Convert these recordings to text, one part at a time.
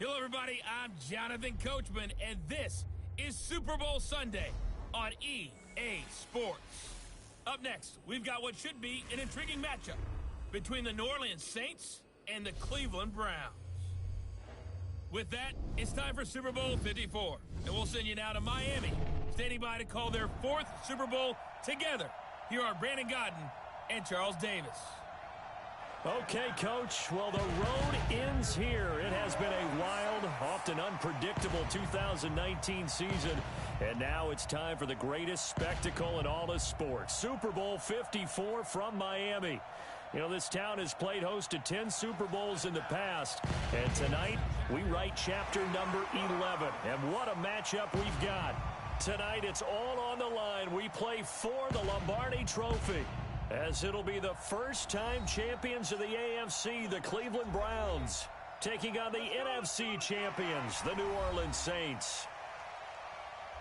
Hello, everybody. I'm Jonathan Coachman, and this is Super Bowl Sunday on EA Sports. Up next, we've got what should be an intriguing matchup between the New Orleans Saints and the Cleveland Browns. With that, it's time for Super Bowl 54, and we'll send you now to Miami, standing by to call their fourth Super Bowl together. Here are Brandon Godden and Charles Davis. Okay, Coach. Well, the road ends here. It has been a wild, often unpredictable 2019 season. And now it's time for the greatest spectacle in all of sports. Super Bowl 54 from Miami. You know, this town has played host to 10 Super Bowls in the past. And tonight, we write chapter number 11. And what a matchup we've got. Tonight, it's all on the line. We play for the Lombardi Trophy, as it'll be the first-time champions of the AFC, the Cleveland Browns, taking on the NFC champions, the New Orleans Saints.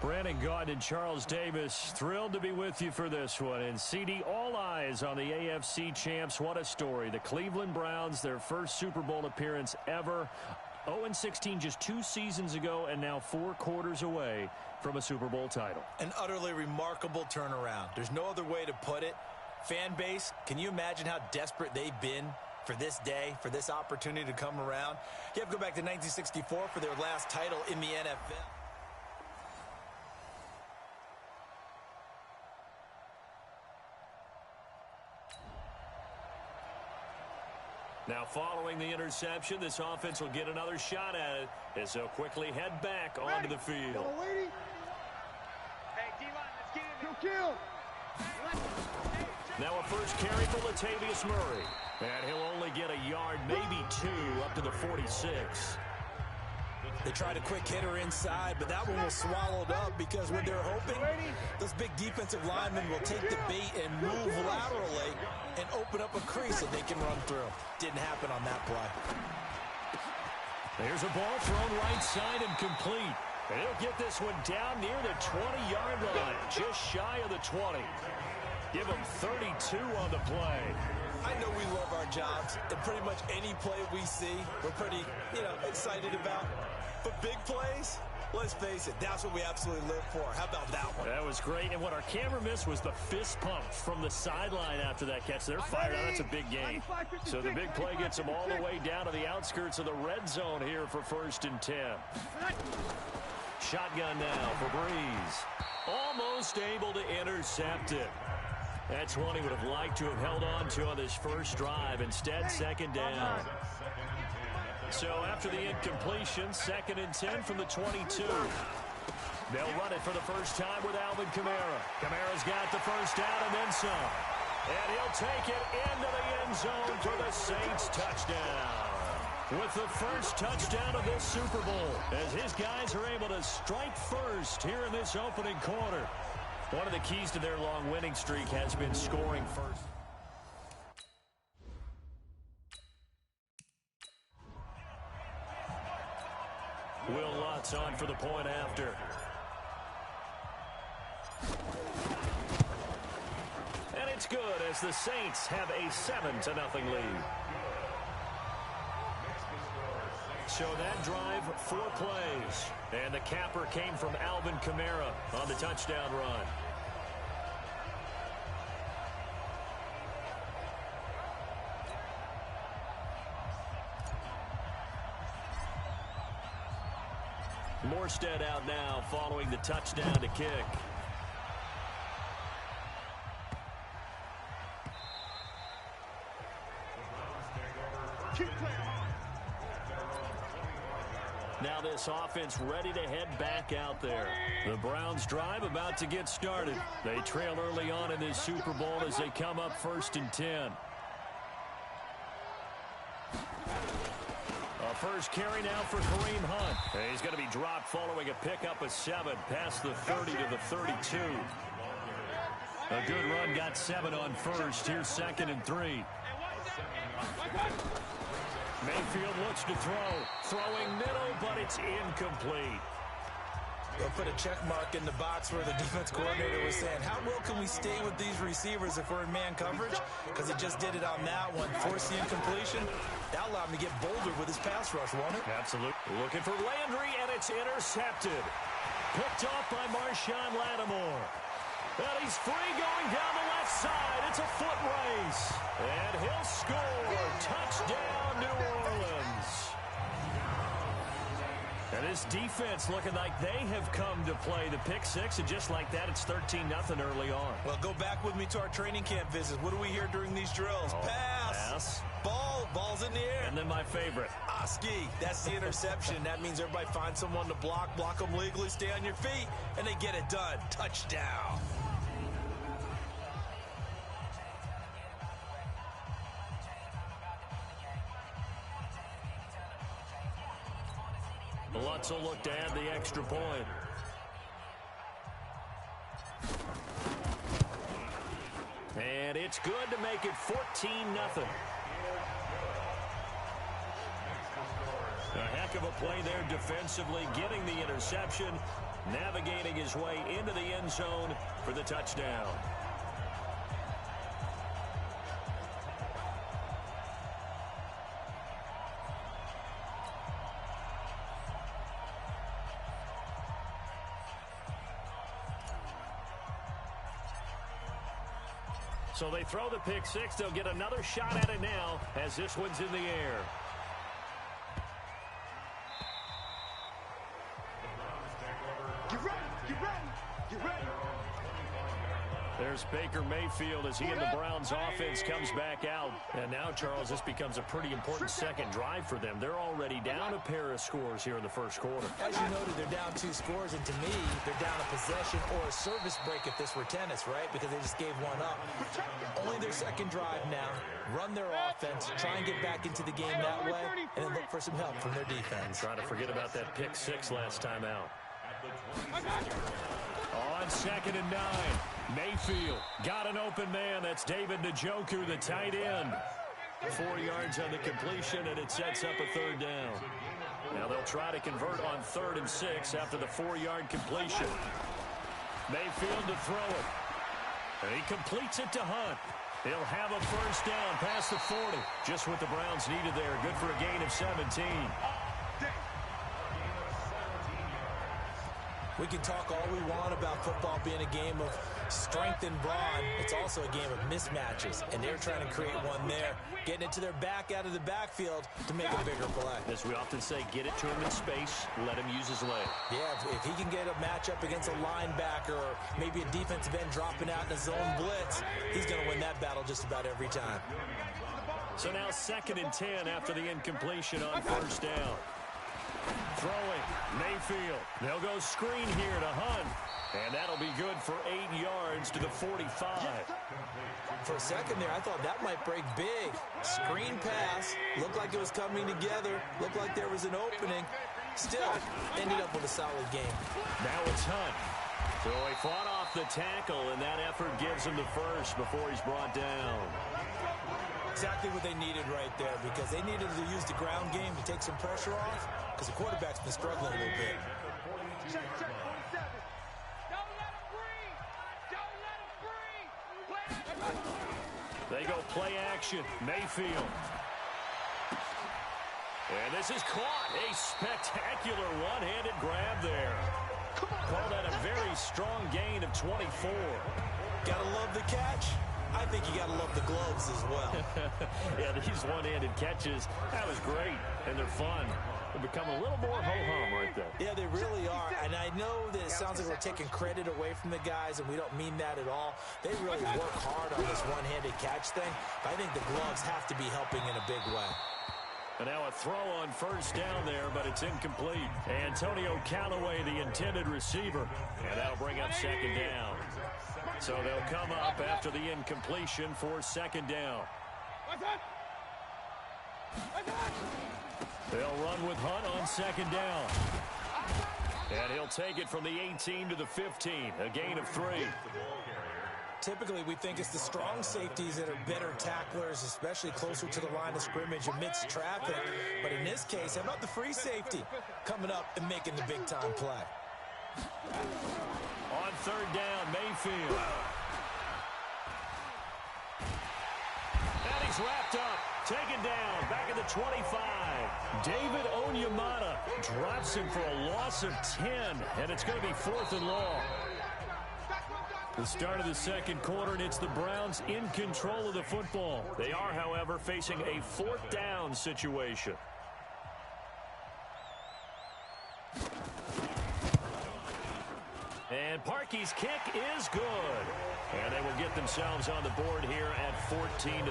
Brandon Gaudin and Charles Davis, thrilled to be with you for this one. And CD, all eyes on the AFC champs. What a story. The Cleveland Browns, their first Super Bowl appearance ever. 0-16 just 2 seasons ago, and now 4 quarters away from a Super Bowl title. An utterly remarkable turnaround. There's no other way to put it. Fan base, can you imagine how desperate they've been for this day, for this opportunity to come around? You have to go back to 1964 for their last title in the NFL. Now, following the interception, this offense will get another shot at it as they'll quickly head back onto the field. Hey, D-line, let's get in there. Kill. Now a first carry for Latavius Murray. And he'll only get a yard, maybe 2, up to the 46. They tried a quick hitter inside, but that one was swallowed up because what they're hoping, those big defensive linemen will take the bait and move laterally and open up a crease that they can run through. Didn't happen on that play. There's a ball thrown right side and complete. And he'll get this one down near the 20-yard line, just shy of the 20. Give them 32 on the play. I know we love our jobs, and pretty much any play we see, we're pretty, excited about. But big plays, let's face it, that's what we absolutely live for. How about that one? That was great, and what our camera missed was the fist pump from the sideline after that catch. They're fired out. That's a big game. So the big play gets them all the way down to the outskirts of the red zone here for 1st and 10. Shotgun now for Breeze. Almost able to intercept it. That's one he would have liked to have held on to on this first drive. Instead, 2nd down. So after the incompletion, 2nd and 10 from the 22. They'll run it for the first time with Alvin Kamara. Kamara's got the first down and then some. And he'll take it into the end zone for the Saints touchdown. With the first touchdown of this Super Bowl, as his guys are able to strike first here in this opening quarter. One of the keys to their long winning streak has been scoring first. Will Lutz on for the point after. And it's good as the Saints have a 7-0 lead. So that drive, 4 plays. And the capper came from Alvin Kamara on the touchdown run. Morstead out now following the touchdown to kick. Now this offense ready to head back out there. The Browns drive about to get started. They trail early on in this Super Bowl as they come up 1st and 10. A first carry now for Kareem Hunt. He's going to be dropped following a pickup of 7 past the 30 to the 32. A good run, got 7 on first. Here's 2nd and 3. Mayfield looks to throw. Throwing middle, but it's incomplete. They'll put a check mark in the box where the defense coordinator was saying, how well can we stay with these receivers if we're in man coverage? Because he just did it on that one. Force the incompletion. That allowed him to get bolder with his pass rush, won't it? Absolutely. Looking for Landry, and it's intercepted. Picked off by Marshawn Lattimore. And he's free going down the left side. It's a foot race. And he'll score. Touchdown, New Orleans. And this defense looking like they have come to play. The pick six, and just like that, it's 13-0 early on. Well, go back with me to our training camp visits. What do we hear during these drills? Pass. Ball's in the air. And then my favorite. Ski. That's the interception. That means everybody finds someone to block them legally, stay on your feet, and they get it done. Touchdown. Lutz will look to add the extra point. And it's good to make it 14-0. A heck of a play there defensively, getting the interception, navigating his way into the end zone for the touchdown. So they throw the pick six. They'll get another shot at it now as this one's in the air. There's Baker Mayfield as he and the Browns offense comes back out. And now, Charles, this becomes a pretty important second drive for them. They're already down a pair of scores here in the first quarter. As you noted, they're down 2 scores, and to me, they're down a possession or a service break if this were tennis, right? Because they just gave one up. Only their second drive now. Run their offense, try and get back into the game that way, and then look for some help from their defense. Trying to forget about that pick six last time out. On 2nd and 9. Mayfield got an open man. That's David Njoku, the tight end. 4 yards on the completion, and it sets up a third down. Now they'll try to convert on 3rd and 6 after the 4-yard completion. Mayfield to throw it. And he completes it to Hunt. He'll have a first down past the 40. Just what the Browns needed there. Good for a gain of 17. We can talk all we want about football being a game of strength and brawn. It's also a game of mismatches, and they're trying to create one there, getting it to their back out of the backfield to make a bigger play. As we often say, get it to him in space, let him use his leg. Yeah, if he can get a matchup against a linebacker or maybe a defensive end dropping out in a zone blitz, he's going to win that battle just about every time. So now 2nd and 10 after the incompletion on first down. Throwing, Mayfield. They'll go screen here to Hunt. And that'll be good for 8 yards to the 45. For a second there, I thought that might break big. Screen pass. Looked like it was coming together. Looked like there was an opening. Still, ended up with a solid game. Now it's Hunt. So he fought off the tackle, and that effort gives him the first before he's brought down. Exactly what they needed right there, because they needed to use the ground game to take some pressure off, because the quarterback's been struggling a little bit. Check, 47. Don't let him breathe. Don't let him breathe. They go play action. Mayfield. And this is caught. A spectacular one-handed grab there. Call that a very strong gain of 24. Gotta love the catch. I think you got to love the gloves as well. Yeah, these one-handed catches, that was great, and they're fun. They become a little more ho-hum right there. Yeah, they really are, and I know that it sounds like we're taking credit away from the guys, and we don't mean that at all. They really work hard on this one-handed catch thing, but I think the gloves have to be helping in a big way. And now a throw on first down there, but it's incomplete. Antonio Callaway, the intended receiver, and that'll bring up 2nd down. So they'll come up after the incompletion for 2nd down. They'll run with Hunt on 2nd down. And he'll take it from the 18 to the 15, a gain of 3. Typically, we think it's the strong safeties that are better tacklers, especially closer to the line of scrimmage amidst traffic. But in this case, how about the free safety coming up and making the big-time play? On third down, Mayfield. And he's wrapped up. Taken down, back at the 25. David Onyemata drops him for a loss of 10, and it's going to be 4th and long. The start of the second quarter, and it's the Browns in control of the football. They are, however, facing a 4th down situation. And Parkey's kick is good. And they will get themselves on the board here at 14-3.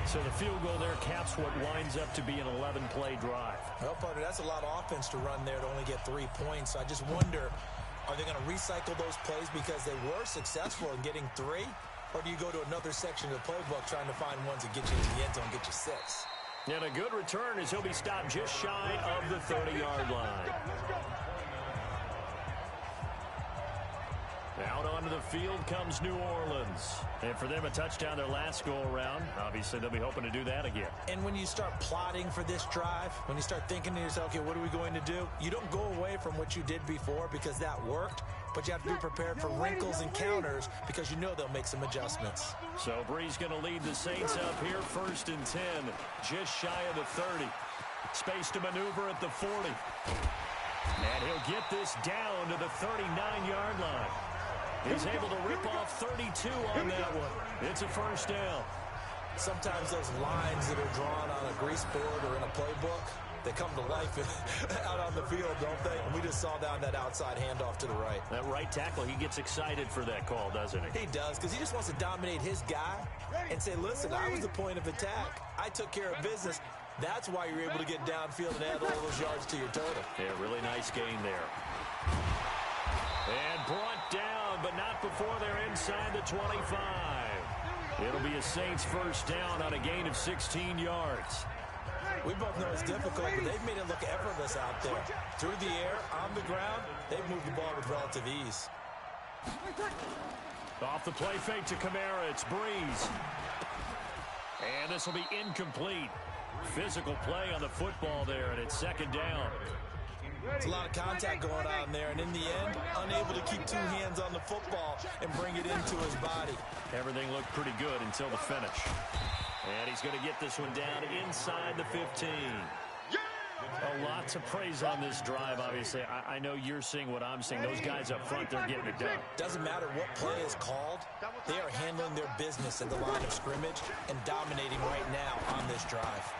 So the field goal there caps what winds up to be an 11-play drive. Well, partner, that's a lot of offense to run there to only get 3 points. So I just wonder, are they going to recycle those plays because they were successful in getting 3? Or do you go to another section of the playbook trying to find ones that get you into the end zone and get you 6? And a good return as he'll be stopped just shy of the 30-yard line. Out onto the field comes New Orleans. And for them, a touchdown their last go-around. Obviously, they'll be hoping to do that again. And when you start plotting for this drive, when you start thinking to yourself, okay, what are we going to do? You don't go away from what you did before because that worked, but you have to be prepared for wrinkles and counters because you know they'll make some adjustments. So Bree's going to lead the Saints up here, 1st and 10, just shy of the 30. Space to maneuver at the 40. And he'll get this down to the 39-yard line. He's able to rip off 32 on that one. It's a 1st down. Sometimes those lines that are drawn on a grease board or in a playbook, they come to life out on the field, don't they? And we just saw down that outside handoff to the right. That right tackle, he gets excited for that call, doesn't he? He does, because he just wants to dominate his guy and say, listen, I was the point of attack. I took care of business. That's why you're able to get downfield and add all those yards to your total. Yeah, really nice gain there. And brought down, but not before they're inside the 25. It'll be a Saints 1st down on a gain of 16 yards. We both know it's difficult, but they've made it look effortless out there. Through the air, on the ground, they've moved the ball with relative ease. Off the play fake to Kamara, it's Breeze. And this will be incomplete. Physical play on the football there, and it's 2nd down. It's a lot of contact going on there, and in the end, unable to keep 2 hands on the football and bring it into his body. Everything looked pretty good until the finish. And he's going to get this one down inside the 15. A lot to praise on this drive, obviously. I know you're seeing what I'm seeing. Those guys up front, they're getting it done. Doesn't matter what play is called. They are handling their business at the line of scrimmage and dominating right now on this drive.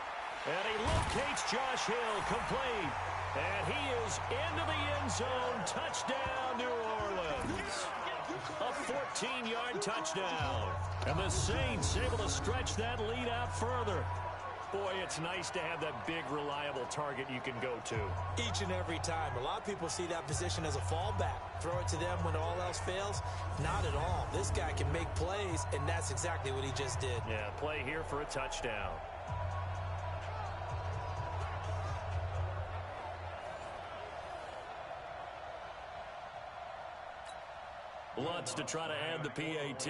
And he locates Josh Hill, complete. And he is into the end zone. Touchdown, New Orleans. A 14-yard touchdown. And the Saints able to stretch that lead out further. Boy, it's nice to have that big, reliable target you can go to. Each and every time. A lot of people see that position as a fallback. Throw it to them when all else fails. Not at all. This guy can make plays, and that's exactly what he just did. Yeah, play here for a touchdown. Lutz to try to add the PAT.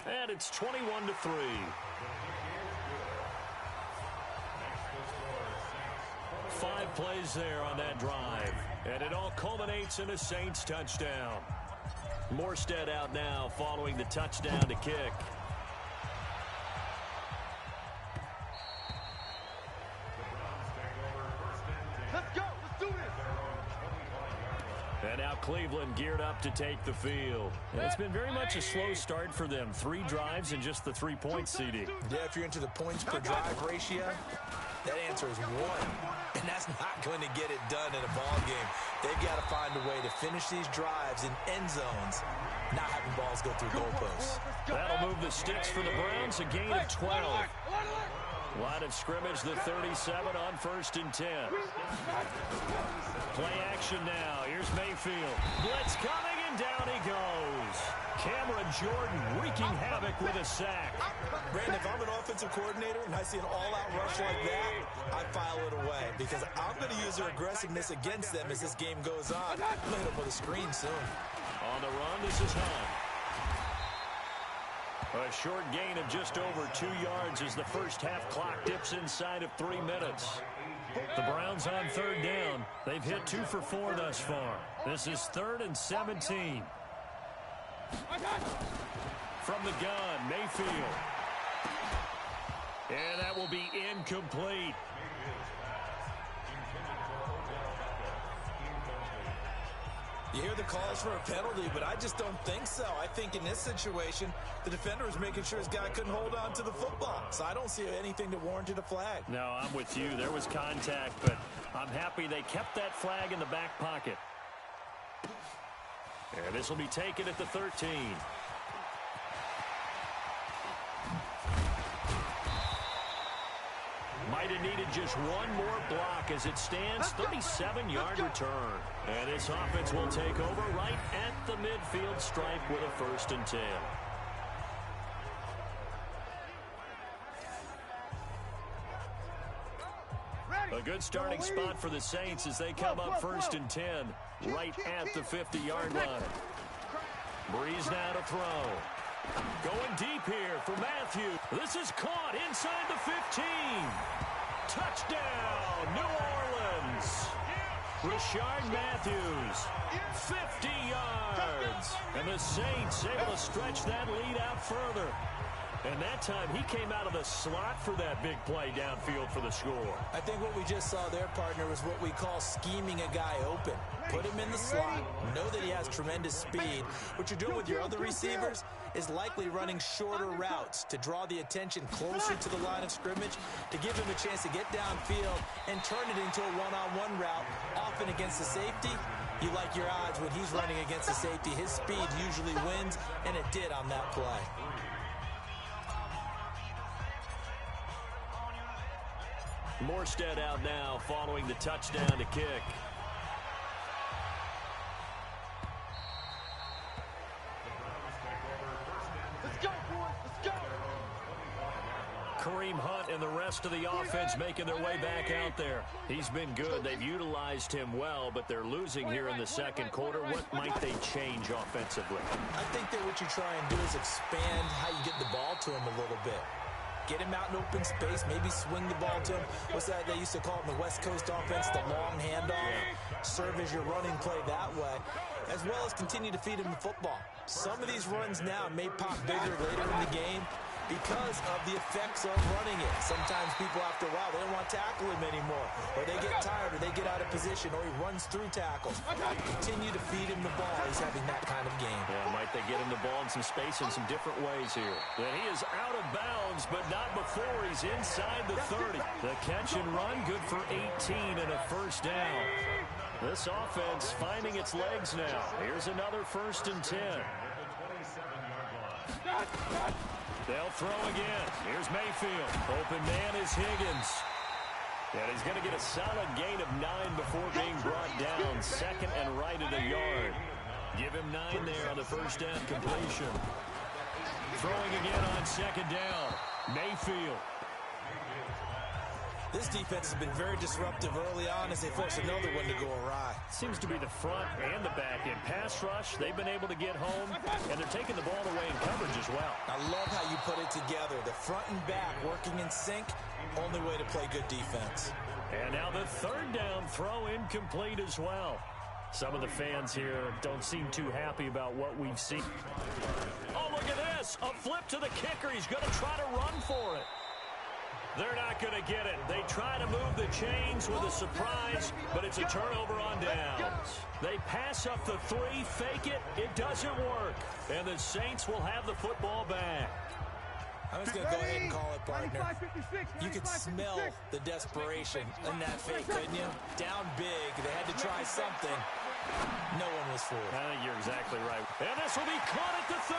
And it's 21-3. Five plays there on that drive. And it all culminates in a Saints touchdown. Morstead out now following the touchdown to kick. And now Cleveland geared up to take the field. And it's been very much a slow start for them. 3 drives and just the 3 points, CD. Yeah, if you're into the points per drive ratio, that answer is 1. And that's not going to get it done in a ball game. They've got to find a way to finish these drives in end zones, not having balls go through goalposts. That'll move the sticks for the Browns, a gain of 12. Line of scrimmage, the 37 on 1st and 10. Play action now. Here's Mayfield. Blitz coming, and down he goes. Cameron Jordan wreaking havoc with a sack. Brandon, if I'm an offensive coordinator and I see an all-out rush like that, I file it away because I'm going to use their aggressiveness against them as this game goes on. I'm going to hit them with a screen soon. On the run, this is Hunt. A short gain of just over 2 yards as the first half clock dips inside of 3 minutes. The Browns on third down. They've hit 2 for 4 thus far. This is 3rd and 17. From the gun, Mayfield. And that will be incomplete. You hear the calls for a penalty, but I just don't think so. I think in this situation, the defender was making sure his guy couldn't hold on to the football. So I don't see anything that warranted a flag. No, I'm with you. There was contact, but I'm happy they kept that flag in the back pocket. And this will be taken at the 13. Might have needed just one more block as it stands, 37-yard return. And this offense will take over right at the midfield stripe with a 1st and 10. A good starting spot for the Saints as they come up 1st and 10 right at the 50-yard line. Breeze now to throw. Going deep here for Matthew. This is caught inside the 15. Touchdown, New Orleans. Rashard Matthews, 50 yards. And the Saints able to stretch that lead out further. And that time, he came out of the slot for that big play downfield for the score. I think what we just saw there, partner, was what we call scheming a guy open. Put him in the slot, know that he has tremendous speed. What you're doing with your other receivers is likely running shorter routes to draw the attention closer to the line of scrimmage, to give him a chance to get downfield and turn it into a one-on-one route, often against the safety. You like your odds when he's running against the safety. His speed usually wins, and it did on that play. Morstead out now following the touchdown to kick. Let's go, boys. Let's go. Kareem Hunt and the rest of the offense making their way back out there. He's been good. They've utilized him well, but they're losing here in the second quarter. What might they change offensively? I think that what you try and do is expand how you get the ball to him a little bit. Get him out in open space, maybe swing the ball to him. What's that they used to call it in the West Coast offense, the long handoff? Serve as your running play that way, as well as continue to feed him the football. Some of these runs now may pop bigger later in the game because of the effects of running it. Sometimes people, after a while, they don't want to tackle him anymore, or they get tired, or they get out of position, or he runs through tackles. Continue to feed him the ball. He's having that kind of game. Yeah, might they get him the ball in some space in some different ways here. And he is out of bounds, but not before he's inside the 30. The catch and run, good for 18 and a 1st down. This offense finding its legs now. Here's another 1st and 10. They'll throw again. Here's Mayfield. Open man is Higgins. And he's going to get a solid gain of 9 before being brought down. 2nd and right at a yard. Give him 9 there on the 1st down completion. Throwing again on 2nd down. Mayfield. This defense has been very disruptive early on as they force another one to go awry. Seems to be the front and the back end. Pass rush, they've been able to get home, and they're taking the ball away in coverage as well. I love how you put it together. The front and back working in sync, only way to play good defense. And now the 3rd down throw incomplete as well. Some of the fans here don't seem too happy about what we've seen. Oh, look at this. A flip to the kicker. He's going to try to run for it. They're not going to get it. They try to move the chains with a surprise, but it's a turnover on downs. They pass up the 3, fake it. It doesn't work. And the Saints will have the football back. I'm just going to go ahead and call it, partner. You could smell the desperation in that fake, couldn't you? Down big. They had to try something. No one was fooled. I think you're exactly right. And this will be caught at the 30.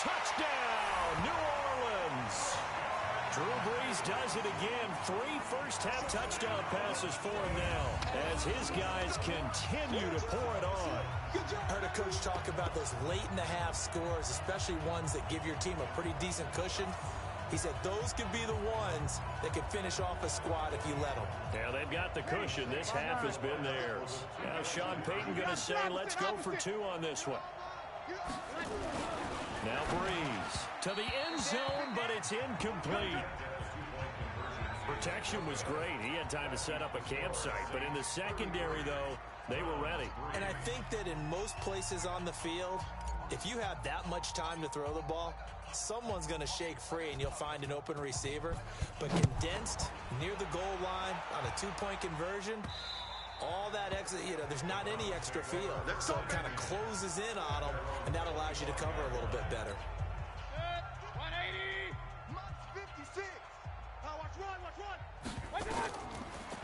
Touchdown, New Orleans. Drew Brees does it again. 3 first-half touchdown passes for him now as his guys continue to pour it on. I heard a coach talk about those late-in-the-half scores, especially ones that give your team a pretty decent cushion. He said those could be the ones that could finish off a squad if you let them. Yeah, they've got the cushion. This half has been theirs. Now Sean Payton going to say, let's go for 2 on this one. Now Breeze to the end zone, but it's incomplete. Protection was great. He had time to set up a campsite, but in the secondary, though, they were ready. And I think that in most places on the field, if you have that much time to throw the ball, someone's going to shake free and you'll find an open receiver. But condensed near the goal line on a two-point conversion, all that extra, there's not any extra field. So it kind of closes in on them, and that allows you to cover a little bit better. 180. Max 56. Watch run.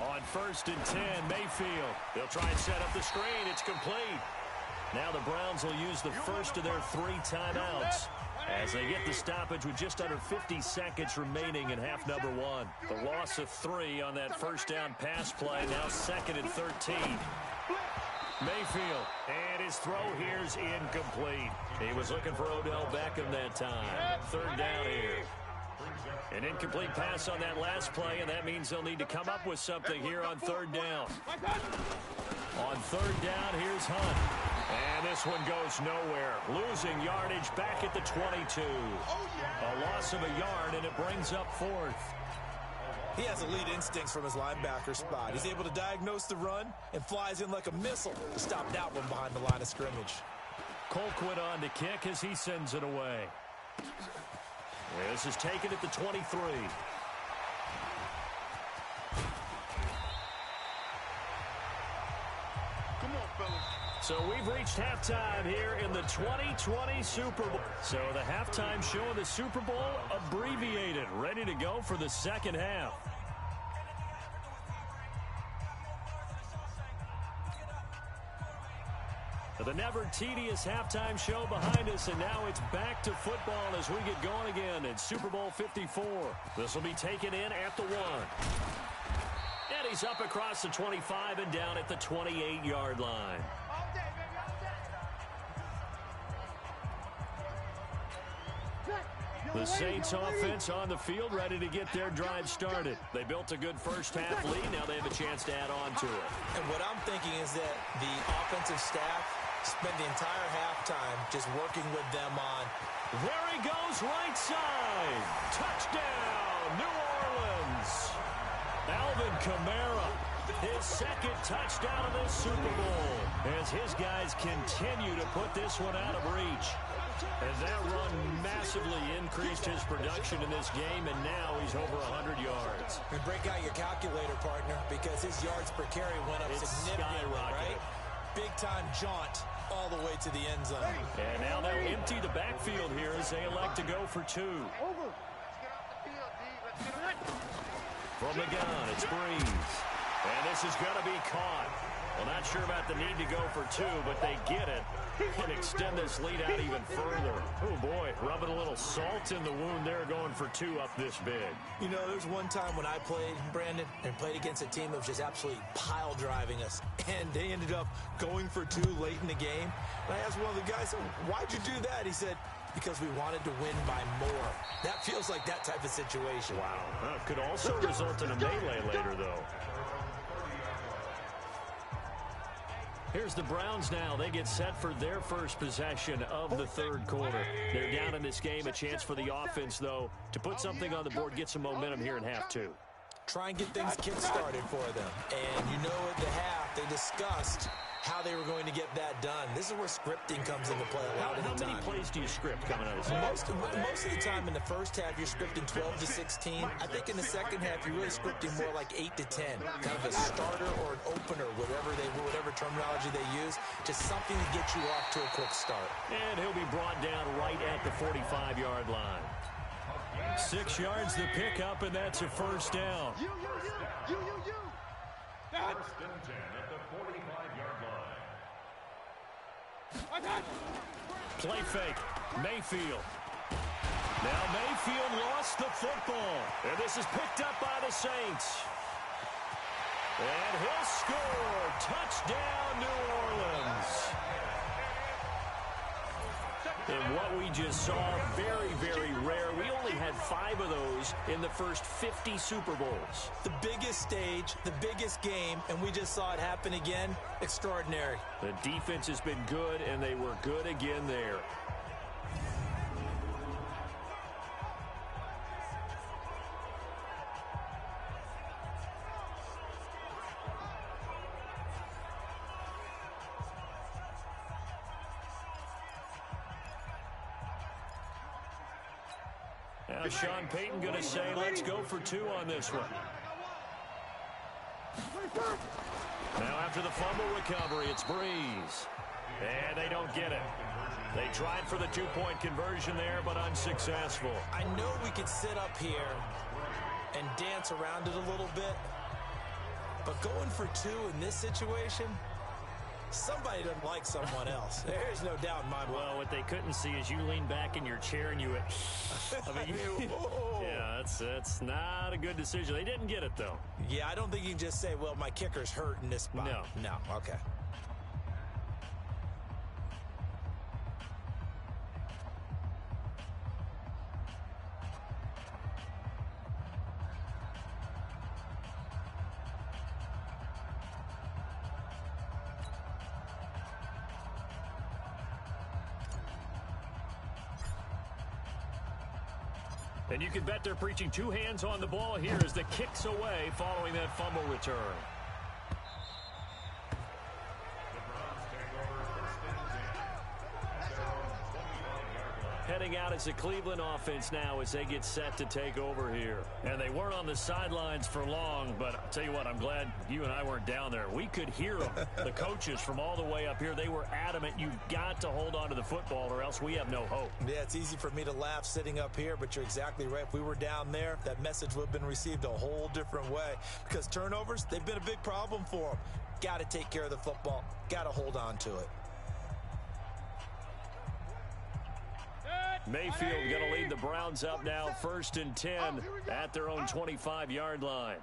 On 1st and 10, Mayfield. They'll try and set up the screen. It's complete. Now the Browns will use the first of their 3 timeouts as they get the stoppage with just under 50 seconds remaining in half number 1. The loss of 3 on that first down pass play. Now 2nd and 13. Mayfield, and his throw here's incomplete. He was looking for Odell Beckham that time. 3rd down here. An incomplete pass on that last play, and that means they'll need to come up with something here on 3rd down. On 3rd down, here's Hunt. And this one goes nowhere. Losing yardage back at the 22. A loss of a yard, and it brings up 4th. He has elite instincts from his linebacker spot. He's able to diagnose the run and flies in like a missile to stop that one behind the line of scrimmage. Colquitt on to kick as he sends it away. This is taken at the 23. Come on, fellas. So we've reached halftime here in the 2020 Super Bowl. So the halftime show of the Super Bowl abbreviated, ready to go for the 2nd half. The never tedious halftime show behind us, and now it's back to football as we get going again in Super Bowl 54. This will be taken in at the 1. And he's up across the 25 and down at the 28-yard line. All day, baby, all day. The Saints offense on the field, ready to get their drive started. They built a good first half lead. Now they have a chance to add on to it. And what I'm thinking is that the offensive staff spent the entire halftime just working with them on. There he goes, right side. Touchdown, New Orleans. Alvin Kamara, his 2nd touchdown of this Super Bowl as his guys continue to put this one out of reach. As that run massively increased his production in this game, and now he's over 100 yards. And break out your calculator, partner, because his yards per carry went up significantly, right? Big-time jaunt all the way to the end zone. And now they'll empty the backfield here as they elect to go for 2. Let's get off the field, D. Let's get it. From the gun, it's Breeze. And this is going to be caught. Well, not sure about the need to go for 2, but they get it and extend this lead out even further. Oh, boy, rubbing a little salt in the wound there, going for 2 up this big. You know, there's one time when I played, Brandon, and played against a team that was just absolutely pile driving us, and they ended up going for 2 late in the game. And I asked one of the guys, why'd you do that? He said, because we wanted to win by more. That feels like that type of situation. Wow. Could also result in a melee later, though. Here's the Browns now. They get set for their first possession of the 3rd quarter. They're down in this game. A chance for the offense, though, to put something on the board, get some momentum here in half 2. Try and get things kick-started for them. And you know at the half, they discussed how they were going to get that done. This is where scripting comes into play a lot of the time. How many plays do you script coming out of this? Most of the time in the first half, you're scripting 12 to 16. I think in the second half, you're really scripting more like 8 to 10. Kind of a starter or an opener, whatever terminology they use. Just something to get you off to a quick start. And he'll be brought down right at the 45-yard line. 6 yards the pickup, and that's a first down. You. First and 10 at the 45-yard line. Play fake. Mayfield. Now Mayfield lost the football. And this is picked up by the Saints. And he'll score. Touchdown, New Orleans. And what we just saw, very, very rare. We only had 5 of those in the first 50 Super Bowls. The biggest stage, the biggest game, and we just saw it happen again. Extraordinary. The defense has been good, and they were good again there. Now Sean Payton going to say, let's go for 2 on this one. Now after the fumble recovery, it's Breeze. And they don't get it. They tried for the 2-point conversion there, but unsuccessful. I know we could sit up here and dance around it a little bit, but going for 2 in this situation, somebody doesn't like someone else. There's no doubt in my mind. Well, what they couldn't see is you lean back in your chair and you went, I mean, yeah, that's not a good decision. They didn't get it, though. Yeah, I don't think you can just say, well, my kicker's hurt in this spot. No, okay. And you can bet they're preaching 2 hands on the ball here as the kick's away following that fumble return. Heading out as a Cleveland offense now as they get set to take over here. And they weren't on the sidelines for long, but I'll tell you what, I'm glad you and I weren't down there. We could hear them, the coaches from all the way up here. They were adamant, you've got to hold on to the football or else we have no hope. Yeah, it's easy for me to laugh sitting up here, but you're exactly right. If we were down there, that message would have been received a whole different way. Because turnovers, they've been a big problem for them. Got to take care of the football. Got to hold on to it. Mayfield going to lead the Browns up now, 1st and 10 at their own 25-yard line.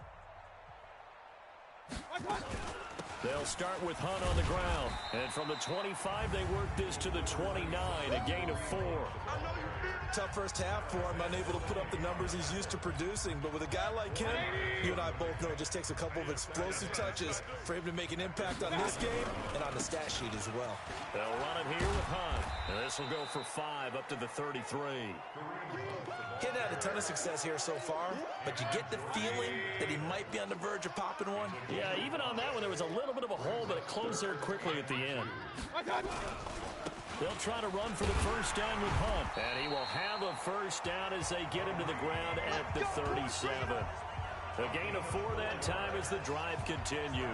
They'll start with Hunt on the ground. And from the 25, they work this to the 29, a gain of 4. Tough first half for him, unable to put up the numbers he's used to producing. But with a guy like him, you and I both know it just takes a couple of explosive touches for him to make an impact on this game and on the stat sheet as well. They'll run it here with Hunt. And this will go for 5 up to the 33. He hadn't had a ton of success here so far, but you get the feeling that he might be on the verge of popping one. Yeah, even on that one, there was a little bit of a hole, but it closed there quickly at the end. They'll try to run for the first down with Hunt. And he will have a first down as they get him to the ground at the 37. A gain of 4 that time as the drive continues.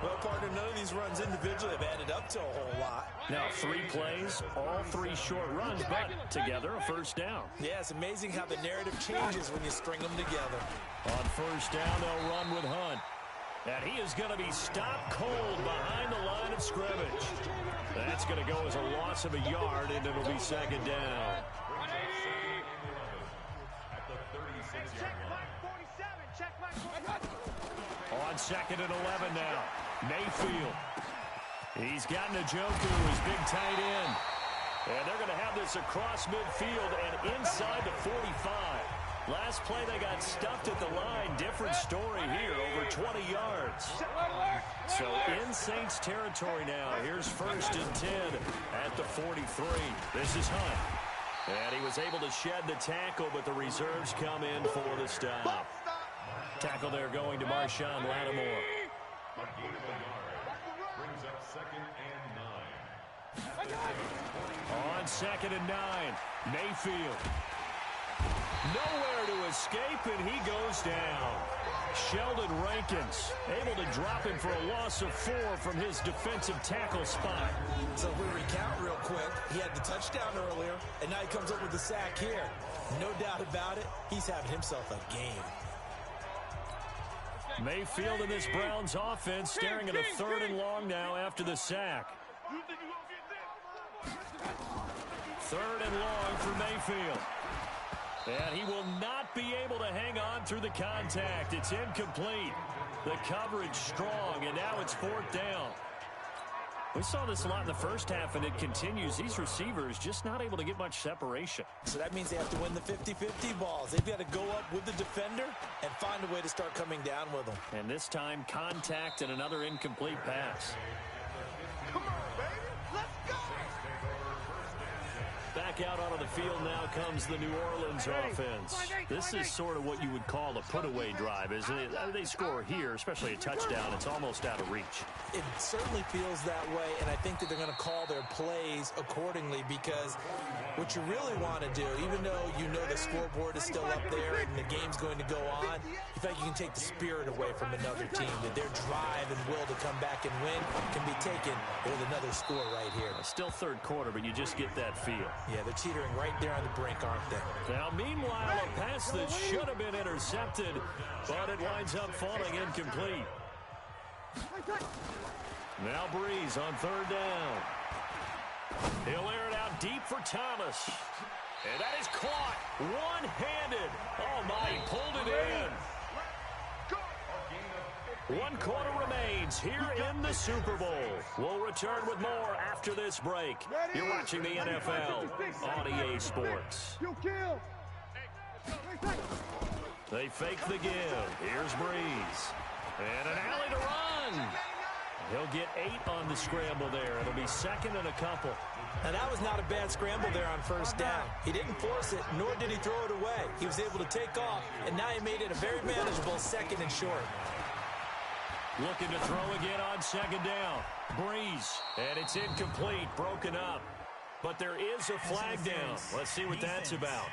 Well, partner, none of these runs individually have added up to a whole lot. Now 3 plays, all 3 short runs, but together a first down. Yeah, it's amazing how the narrative changes when you string them together. On first down, they'll run with Hunt. And he is going to be stopped cold behind the line of scrimmage. That's going to go as a loss of a yard, and it'll be 2nd down. On 2nd and 11 now. Mayfield. He's got Njoku, his big tight end. And they're going to have this across midfield and inside the 45. Last play, they got stuffed at the line. Different story here, over 20 yards. So in Saints territory now. Here's 1st and 10 at the 43. This is Hunt. And he was able to shed the tackle, but the reserves come in for the stop. Tackle there going to Marshawn Lattimore. Brings up 2nd and 9. On 2nd and 9, Mayfield. Nowhere to escape, and he goes down. Sheldon Rankins able to drop him for a loss of 4 from his defensive tackle spot. So if we recount real quick, he had the touchdown earlier, and now he comes up with the sack here. No doubt about it, he's having himself a game. Mayfield in this Browns offense staring at a 3rd and long now after the sack. 3rd and long for Mayfield. And he will not be able to hang on through the contact. It's incomplete. The coverage strong, and now it's 4th down. We saw this a lot in the first half, and it continues. These receivers just not able to get much separation. So that means they have to win the 50-50 balls. They've got to go up with the defender and find a way to start coming down with them. And this time, contact and another incomplete pass. Come on, baby. Let's go. Back out onto the field now comes the New Orleans offense. This is sort of what you would call a put-away drive, isn't it? They score here, especially a touchdown. It's almost out of reach. It certainly feels that way, and I think that they're going to call their plays accordingly, because what you really want to do, even though you know the scoreboard is still up there and the game's going to go on, in fact, you can take the spirit away from another team, that their drive and will to come back and win can be taken with another score right here. Still third quarter, but you just get that feel. Yeah, they're teetering right there on the brink, aren't they? Now, meanwhile, a pass that should have been intercepted, but it winds up falling incomplete. Now Breeze on third down. He'll air it out deep for Thomas. And that is caught one-handed. Oh, my, he pulled it in. 1 quarter remains here in the Super Bowl. We'll return with more after this break. You're watching the NFL on EA Sports. They fake the give. Here's Breeze. And an alley to run. He'll get 8 on the scramble there. It'll be second and a couple. Now, that was not a bad scramble there on first down. He didn't force it, nor did he throw it away. He was able to take off, and now he made it a very manageable second and short. Looking to throw again on second down. Breeze. And it's incomplete, broken up. But there is a flag down. Let's see what that's about.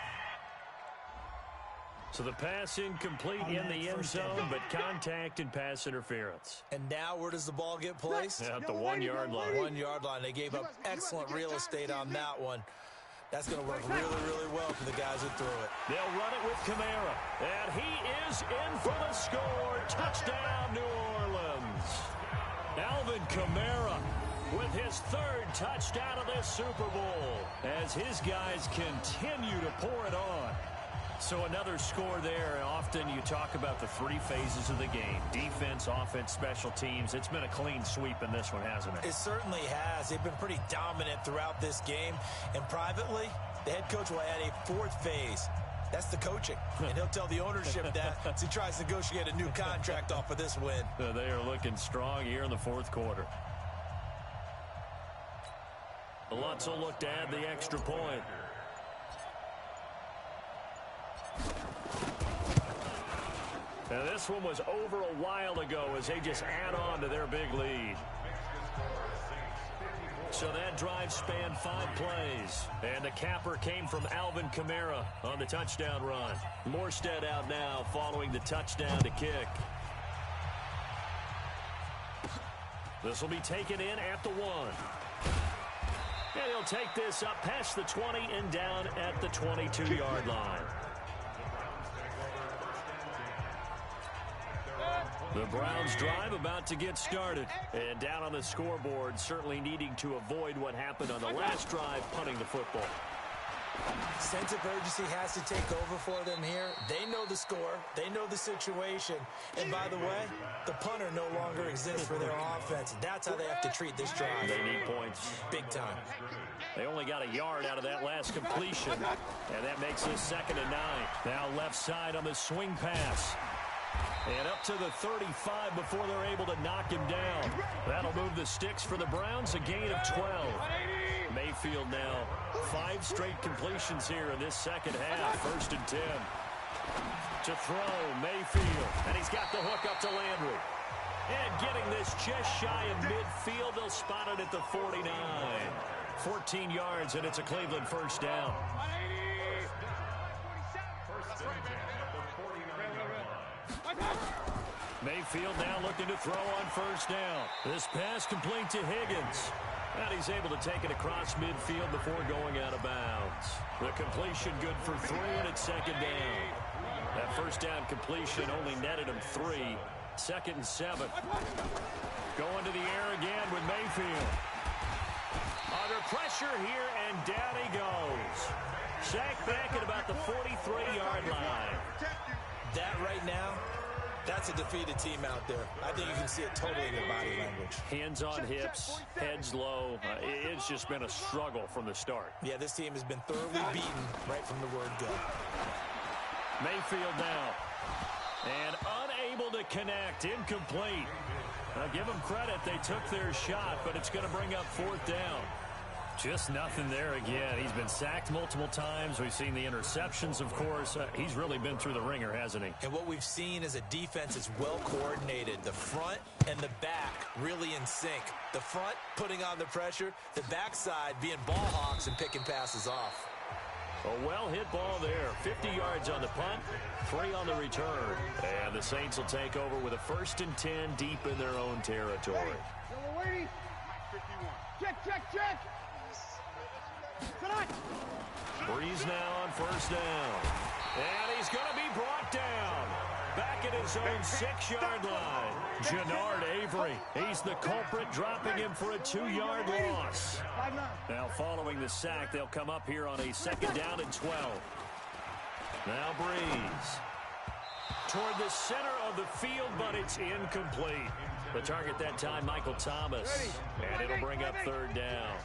So the pass incomplete in the end zone, but contact and pass interference. And now where does the ball get placed? At the 1 yard line. 1 yard line. They gave up excellent real estate on that one. That's going to work really, really well for the guys who threw it. They'll run it with Kamara. And he is in for the score. Touchdown, New Orleans. Alvin Kamara with his 3rd touchdown of this Super Bowl as his guys continue to pour it on. So another score there. Often you talk about the 3 phases of the game. Defense, offense, special teams. It's been a clean sweep in this one, hasn't it? It certainly has. They've been pretty dominant throughout this game. And privately, the head coach will add a 4th phase. That's the coaching. And he'll tell the ownership that as he tries to negotiate a new contract off of this win. They are looking strong here in the 4th quarter. Lutz will look to add the extra point. Now, this one was over a while ago as they just add on to their big lead. So that drive spanned 5 plays. And the capper came from Alvin Kamara on the touchdown run. Morstead out now following the touchdown to kick. This will be taken in at the 1. And he'll take this up past the 20 and down at the 22-yard line. The Browns drive about to get started. And down on the scoreboard, certainly needing to avoid what happened on the last drive, punting the football. Sense of urgency has to take over for them here. They know the score. They know the situation. And by the way, the punter no longer exists for their offense. That's how they have to treat this drive. They need points. Big time. They only got a yard out of that last completion. And that makes this 2nd and 9. Now left side on the swing pass. And up to the 35 before they're able to knock him down. That'll move the sticks for the Browns, a gain of 12. Mayfield now 5 straight completions here in this second half. 1st and 10. To throw, Mayfield. And he's got the hook up to Landry. And getting this just shy of midfield, they'll spot it at the 49. 14 yards, and it's a Cleveland 1st down. Mayfield now looking to throw on 1st down. This pass complete to Higgins. And he's able to take it across midfield before going out of bounds. The completion good for 3, and it's 2nd down. That 1st down completion only netted him 3. 2nd and 7. Going to the air again with Mayfield. Under pressure here, and down he goes. Sacked back at about the 43-yard line. That right now That's a defeated team out there. I think you can see it totally in their body language. Hands on hips, heads low. It's just been a struggle from the start. Yeah, this team has been thoroughly beaten right from the word go. Mayfield now. And unable to connect. Incomplete. Now give them credit. They took their shot, but it's going to bring up fourth down. Just nothing there again. He's been sacked multiple times. We've seen the interceptions, of course. He's really been through the ringer, hasn't he? And what we've seen is a defense is well coordinated. The front and the back really in sync. The front putting on the pressure. The backside being ball hawks and picking passes off. A well-hit ball there. 50 yards on the punt, 3 on the return. And the Saints will take over with a 1st and 10 deep in their own territory. Check. Breeze now on 1st down. And he's going to be brought down. Back at his own 6-yard line. Jannard Avery. He's the culprit, dropping him for a 2-yard loss. Now following the sack, they'll come up here on a 2nd down and 12. Now Breeze. Toward the center of the field, but it's incomplete. The target that time, Michael Thomas. And it'll bring up 3rd down.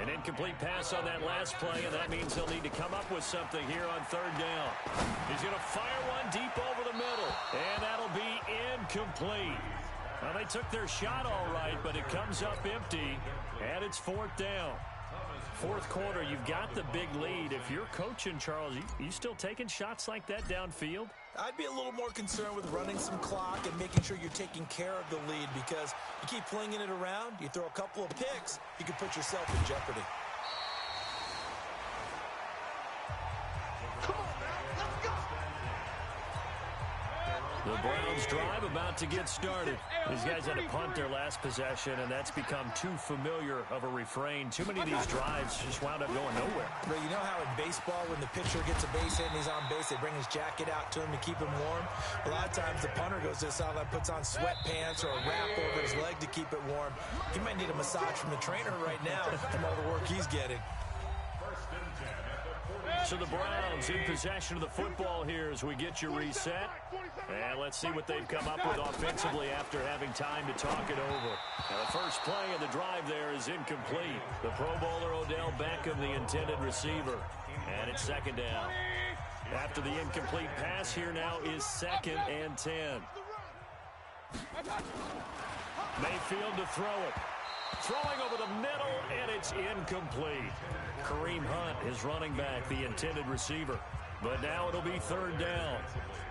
An incomplete pass on that last play, and that means they'll need to come up with something here on 3rd down. He's going to fire one deep over the middle, and that'll be incomplete. Well, they took their shot all right, but it comes up empty, and it's 4th down. 4th quarter, you've got the big lead. If you're coaching, Charles, you still taking shots like that downfield? I'd be a little more concerned with running some clock and making sure you're taking care of the lead, because you keep flinging it around, you throw a couple of picks, you can put yourself in jeopardy. The Browns drive about to get started. These guys had to punt their last possession, and that's become too familiar of a refrain. Too many of these drives just wound up going nowhere. But you know how in baseball, when the pitcher gets a base hit and he's on base, they bring his jacket out to him to keep him warm? A lot of times the punter goes to the sideline, puts on sweatpants or a wrap over his leg to keep it warm. He might need a massage from the trainer right now from all the work he's getting. So the Browns in possession of the football here as we get you reset. And let's see what they've come up with offensively after having time to talk it over. Now the first play of the drive there is incomplete. The Pro Bowler Odell Beckham, the intended receiver. And it's 2nd down. After the incomplete pass, here now is 2nd and 10. Mayfield to throw it. Throwing over the middle, and it's incomplete. Kareem Hunt, his running back, the intended receiver. But now it'll be 3rd down.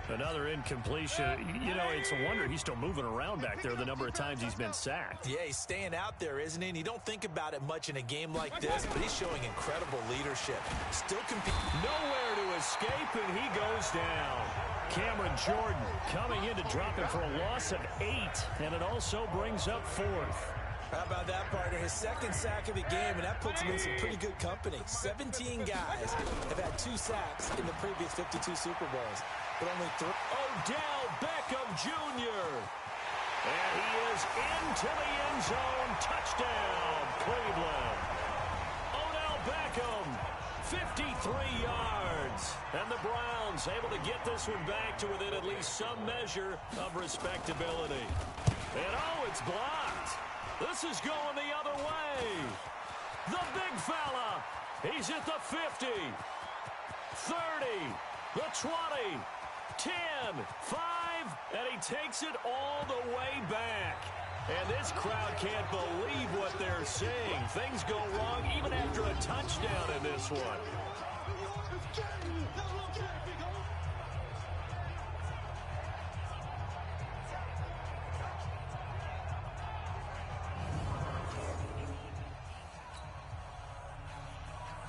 Another incompletion. You know, it's a wonder he's still moving around back there the number of times he's been sacked. Yeah, he's staying out there, isn't he? And you don't think about it much in a game like this, but he's showing incredible leadership. Still competing. Nowhere to escape, and he goes down. Cameron Jordan coming in to drop him for a loss of 8, and it also brings up 4th. How about that, partner? His 2nd sack of the game, and that puts him in some pretty good company. 17 guys have had 2 sacks in the previous 52 Super Bowls, but only 3. Odell Beckham Jr. And he is into the end zone. Touchdown, Cleveland. Odell Beckham, 53 yards. And the Browns able to get this one back to within at least some measure of respectability. And it's blocked. This is going the other way. The big fella. He's at the 50, 30, the 20, 10, 5, and he takes it all the way back. And this crowd can't believe what they're seeing. Things go wrong even after a touchdown in this one.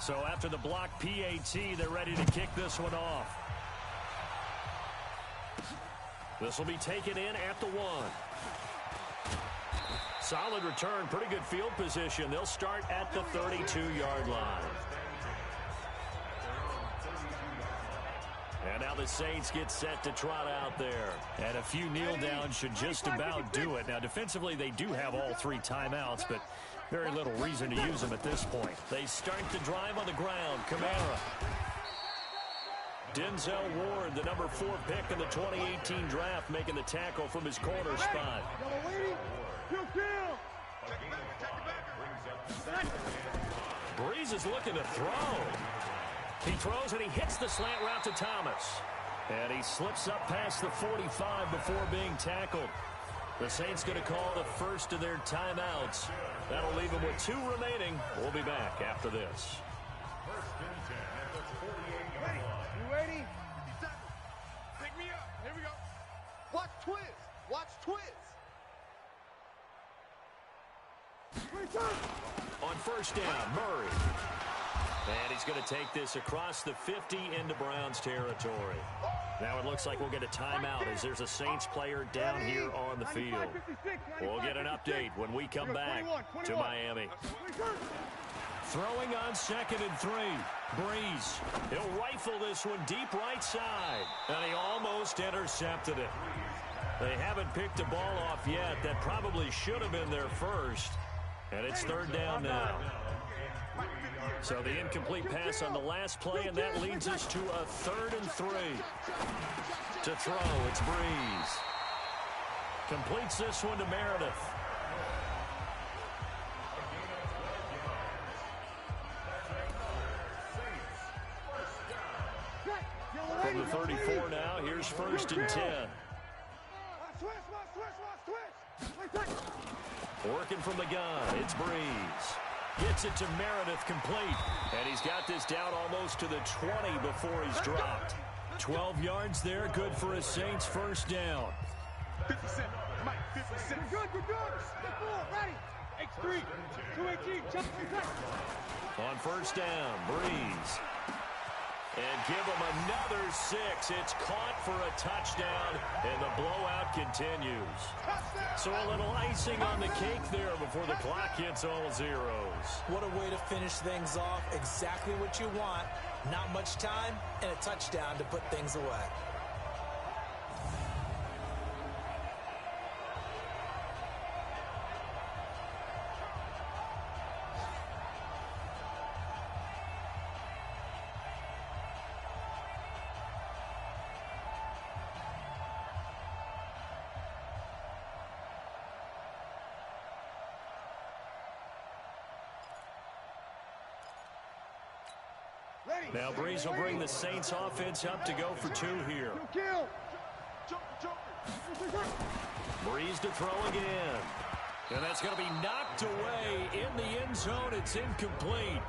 So after the block PAT, they're ready to kick this one off. This will be taken in at the 1. Solid return, pretty good field position. They'll start at the 32-yard line. And now the Saints get set to trot out there. And a few kneel downs should just about do it. Now defensively they do have all 3 timeouts, but very little reason to use them at this point. They start the drive on the ground. Kamara. Denzel Ward, the number 4 pick in the 2018 draft, making the tackle from his corner spot. Breeze is looking to throw. He throws and he hits the slant route to Thomas. And he slips up past the 45 before being tackled. The Saints going to call the first of their timeouts. That'll leave them with 2 remaining. We'll be back after this. You ready? Pick me up. Here we go. Watch Twiz. Watch Twiz. On first down, Murray. And he's going to take this across the 50 into Browns territory. Now it looks like we'll get a timeout as there's a Saints player down here on the field. We'll get an update when we come back to Miami. Throwing on 2nd and 3. Breeze. He'll rifle this one deep right side. And he almost intercepted it. They haven't picked a ball off yet. That probably should have been their first. And it's 3rd down now. So the incomplete pass on the last play, and that leads us to a 3rd and 3. To throw, it's Breeze. Completes this one to Meredith. From the 34 now, here's 1st and 10. Working from the gun, it's Breeze. Gets it to Meredith, complete. And he's got this down almost to the 20 before he's dropped. 12 yards there, good for a Saints first down. 50 cent. Mike, 50 cent. You're good. Step forward. Ready. X3. 218. Jump. On first down, Breeze. And give him another 6. It's caught for a touchdown, and the blowout continues. So a little icing on the cake there before the clock hits all zeros. What a way to finish things off. Exactly what you want. Not much time and a touchdown to put things away. Now Breeze will bring the Saints offense up to go for 2 here. Breeze to throw again. And that's going to be knocked away in the end zone. It's incomplete.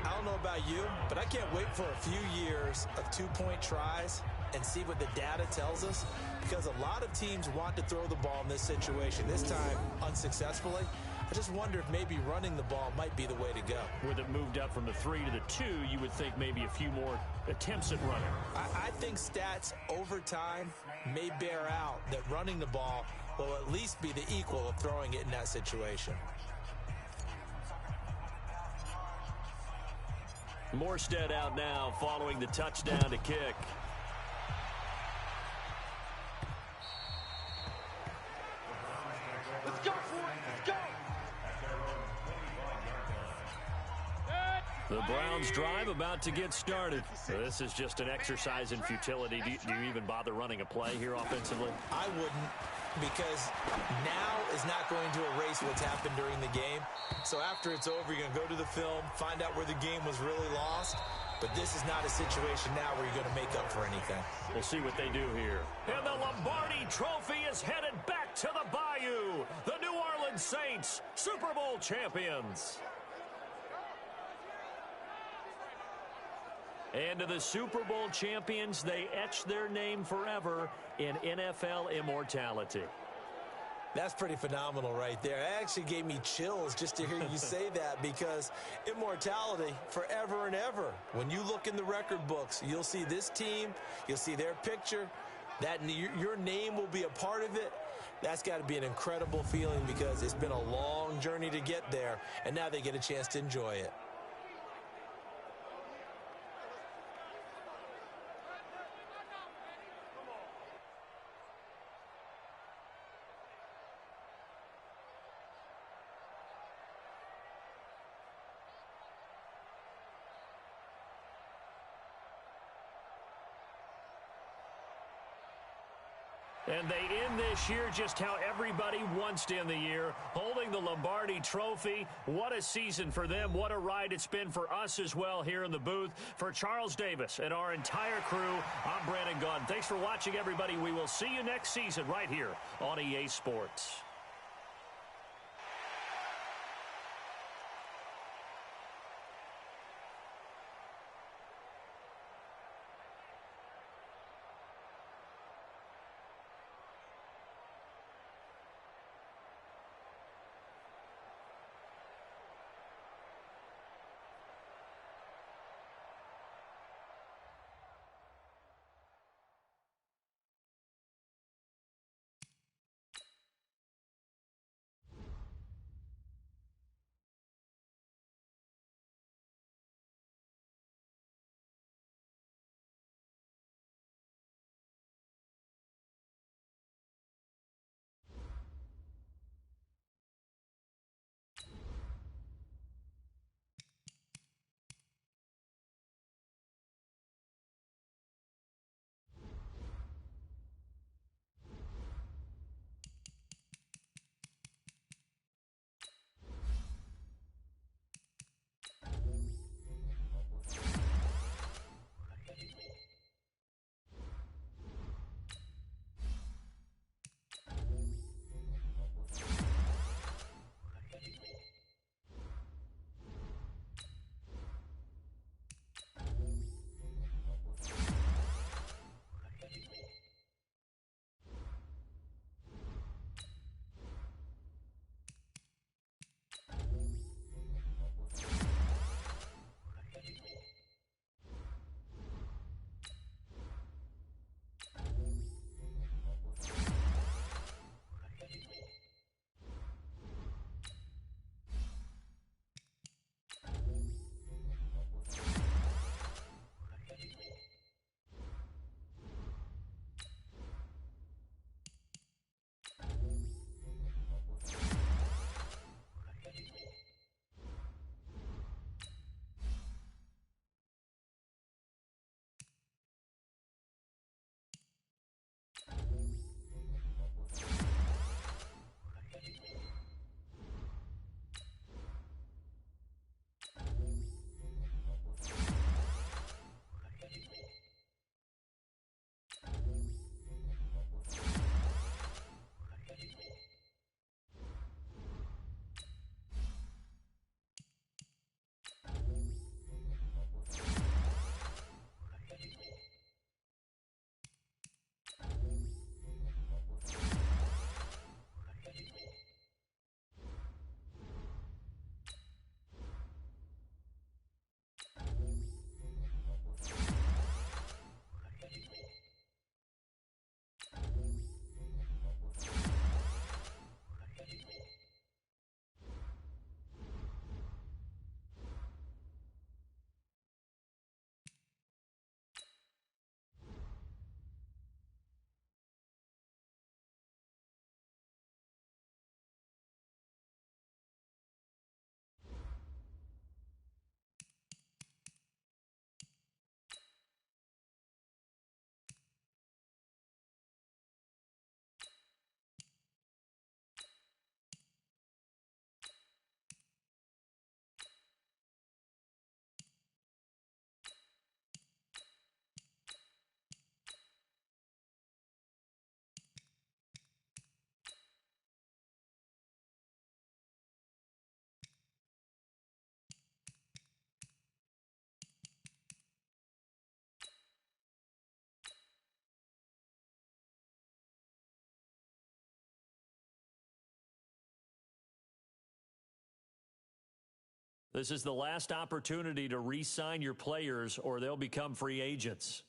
I don't know about you, but I can't wait for a few years of 2-point tries and see what the data tells us, because a lot of teams want to throw the ball in this situation, this time unsuccessfully. I just wonder if maybe running the ball might be the way to go. With it moved up from the 3 to the 2, you would think maybe a few more attempts at running. I think stats over time may bear out that running the ball will at least be the equal of throwing it in that situation. Morstead out now following the touchdown to kick. Let's go for it. Let's go. The Browns drive about to get started. This is just an exercise in futility. Do you even bother running a play here offensively? I wouldn't, because now is not going to erase what's happened during the game. So after it's over, you're going to go to the film, find out where the game was really lost. But this is not a situation now where you're going to make up for anything. We'll see what they do here. And the Lombardi Trophy is headed back to the Bayou. The New Orleans Saints, Super Bowl champions. And to the Super Bowl champions, they etch their name forever in NFL immortality. That's pretty phenomenal right there. It actually gave me chills just to hear you say that, because immortality forever and ever. When you look in the record books, you'll see this team, you'll see their picture, that your name will be a part of it. That's got to be an incredible feeling, because it's been a long journey to get there, and now they get a chance to enjoy it. And they end this year just how everybody wants to end the year, holding the Lombardi Trophy. What a season for them. What a ride it's been for us as well here in the booth. For Charles Davis and our entire crew, I'm Brandon Gaudin. Thanks for watching, everybody. We will see you next season right here on EA Sports. This is the last opportunity to re-sign your players or they'll become free agents.